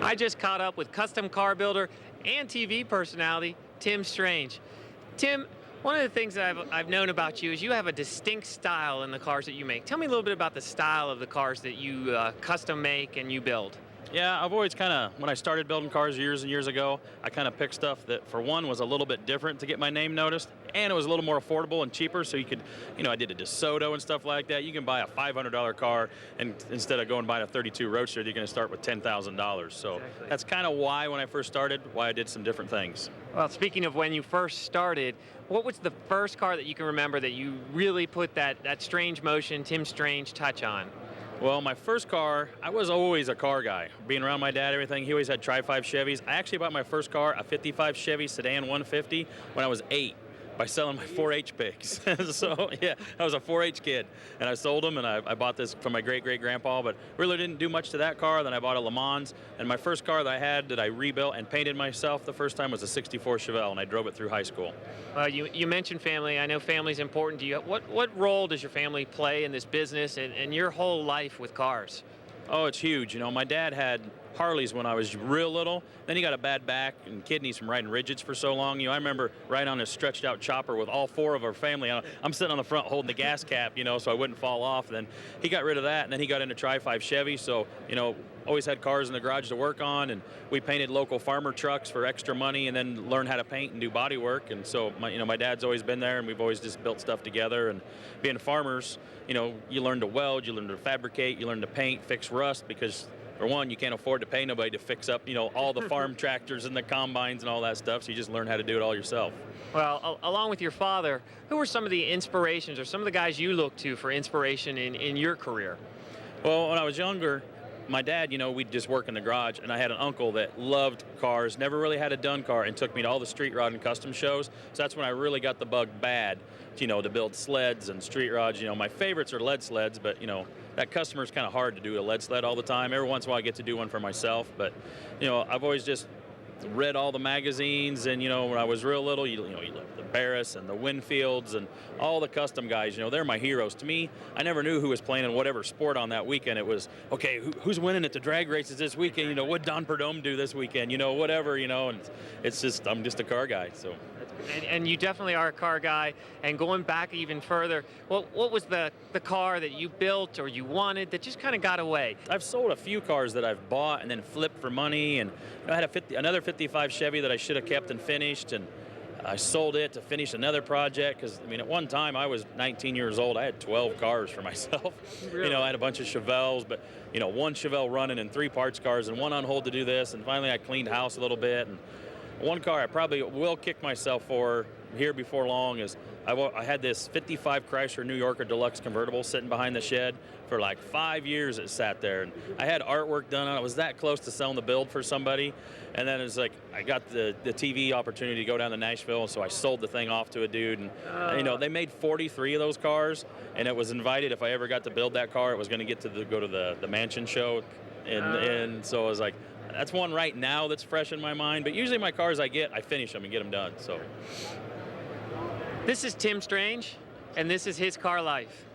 I just caught up with custom car builder and TV personality, Tim Strange. Tim, one of the things that I've known about you is you have a distinct style in the cars that you make. Tell me a little bit about the style of the cars that you custom make and you build. Yeah, I've always kind of, when I started building cars years and years ago, I kind of picked stuff that, for one, was a little bit different to get my name noticed, and it was a little more affordable and cheaper, so you could, I did a DeSoto and stuff like that. You can buy a $500 car, and instead of going buying a 32 Roadster, you're going to start with $10,000. So Exactly. That's kind of why, when I first started, why I did some different things. Well, speaking of when you first started, what was the first car that you can remember that you really put that Strange motion, Tim Strange touch on? Well, my first car, I was always a car guy. Being around my dad, everything, he always had Tri-5 Chevys. I actually bought my first car, a 55 Chevy Sedan 150, when I was 8 by selling my 4-H pigs. So, yeah, I was a 4-H kid. And I sold them, and I bought this from my great-great-grandpa, but really didn't do much to that car. Then I bought a Le Mans, and my first car that I had that I rebuilt and painted myself the first time was a 64 Chevelle, and I drove it through high school. You mentioned family. I know family's important to you. What role does your family play in this business and your whole life with cars? Oh, it's huge. My dad had Harleys when I was real little. Then he got a bad back and kidneys from riding rigids for so long. I remember riding on a stretched out chopper with all 4 of our family. I'm sitting on the front holding the gas cap, so I wouldn't fall off. Then he got rid of that, and then he got into Tri-5 Chevy. So, always had cars in the garage to work on, and we painted local farmer trucks for extra money, and then learned how to paint and do body work. And so, my dad's always been there, and we've always just built stuff together. And being farmers, you learn to weld, you learn to fabricate, you learn to paint, fix rust, because for one, you can't afford to pay nobody to fix up, all the farm tractors and the combines and all that stuff, so you just learn how to do it all yourself. Well, along with your father, who were some of the inspirations or some of the guys you look to for inspiration in your career? Well, when I was younger, my dad, we'd just work in the garage, and I had an uncle that loved cars, never really had a done car, and took me to all the street rod and custom shows. So that's when I really got the bug bad, to build sleds and street rods. My favorites are lead sleds, but, that customer's kind of hard to do a lead sled all the time. Every once in a while I get to do one for myself, but, I've always just read all the magazines, and, when I was real little, you the Barris and the Winfields and all the custom guys, they're my heroes. To me, I never knew who was playing in whatever sport on that weekend. It was, okay, who's winning at the drag races this weekend? What Don Perdome do this weekend? Whatever, and it's just, I'm just a car guy, so. And you definitely are a car guy. And going back even further, what was the car that you built or you wanted that just kind of got away? I've sold a few cars that I've bought and then flipped for money, and I had another 55 Chevy that I should have kept and finished, and I sold it to finish another project because, at one time I was 19 years old. I had 12 cars for myself. Really? I had a bunch of Chevelles, but, one Chevelle running and 3 parts cars and one on hold to do this, and finally I cleaned house a little bit. And one car I probably will kick myself for here before long is I had this 55 Chrysler New Yorker Deluxe convertible sitting behind the shed for like 5 years. It sat there, and I had artwork done on it. I was that close to selling the build for somebody, and then it's like I got the TV opportunity to go down to Nashville, and so I sold the thing off to a dude, and they made 43 of those cars, and it was invited if I ever got to build that car, it was going to get to go to the mansion show, and so I was like, that's one right now that's fresh in my mind. But usually my cars I finish them and get them done. So. This is Tim Strange, and this is his car life.